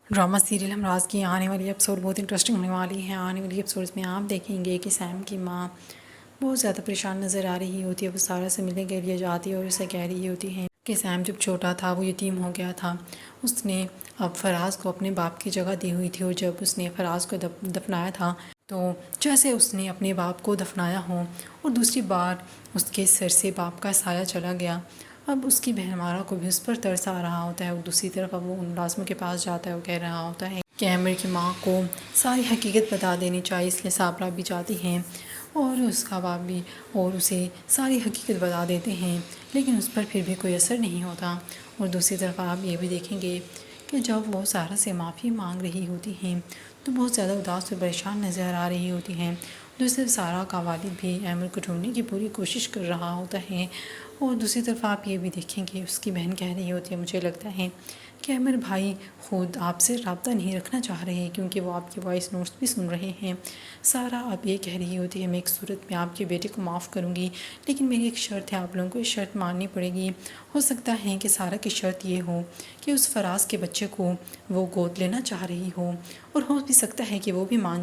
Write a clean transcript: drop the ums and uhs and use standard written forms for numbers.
Drama serial ہمراز کی آنے والی ایپیسوڈ بہت انٹرسٹنگ ہونے والی ہے۔ آنے والی ایپیسوڈز میں آپ دیکھیں گے کہ سیم کی ماں بہت زیادہ پریشان نظر آ رہی ہوتی ہے۔ وہ سارا سے ملنے کے لیے جاتی ہے اور اسے کہہ رہی ہوتی ہے کہ سیم جب چھوٹا تھا وہ یتیم ہو گیا تھا، اس نے اب فراز کو اپنے باپ کی جگہ دی ہوئی تھی، اور جب اس نے فراز کو دفنایا تھا تو جیسے اس نے اپنے باپ کو دفنایا ہو اور دوسری بار اس کے سر سے باپ کا سایہ چلا گیا، اب اس کی بہن مارا کو بھی اس پر ترس آ رہا ہوتا ہے۔ اور دوسری طرف اب وہ ان ملازموں کے پاس جاتا ہے، وہ کہہ رہا ہوتا ہے کہ عامر کی ماں کو ساری حقیقت بتا دینی چاہیے، اس لیے صابرہ بھی جاتی ہیں اور اس کا باپ بھی اور اسے ساری حقیقت بتا دیتے ہیں، لیکن اس پر پھر بھی کوئی اثر نہیں ہوتا۔ اور دوسری طرف آپ یہ بھی دیکھیں گے کہ جب وہ سارا سے معافی مانگ رہی ہوتی ہیں تو بہت زیادہ اداس اور پریشان نظر آ رہی ہوتی ہیں۔ دوسری طرف سارا کا والد بھی عامر کو ڈھونڈنے کی پوری کوشش کر رہا ہوتا ہے، اور دوسری طرف آپ یہ بھی دیکھیں گے اس کی بہن کہہ رہی ہوتی ہے مجھے لگتا ہے کہ عامر بھائی خود آپ سے رابطہ نہیں رکھنا چاہ رہے ہیں، کیونکہ وہ آپ کے وائس نوٹس بھی سن رہے ہیں۔ سارا اب یہ کہہ رہی ہوتی ہے میں ایک صورت میں آپ کے بیٹے کو معاف کروں گی، لیکن میری ایک شرط ہے، آپ لوگوں کو یہ شرط ماننی پڑے گی۔ ہو سکتا ہے کہ سارا کی شرط یہ ہو کہ اس فراز کے بچے کو وہ گود لینا چاہ رہی ہو، اور ہو بھی سکتا ہے کہ وہ بھی مان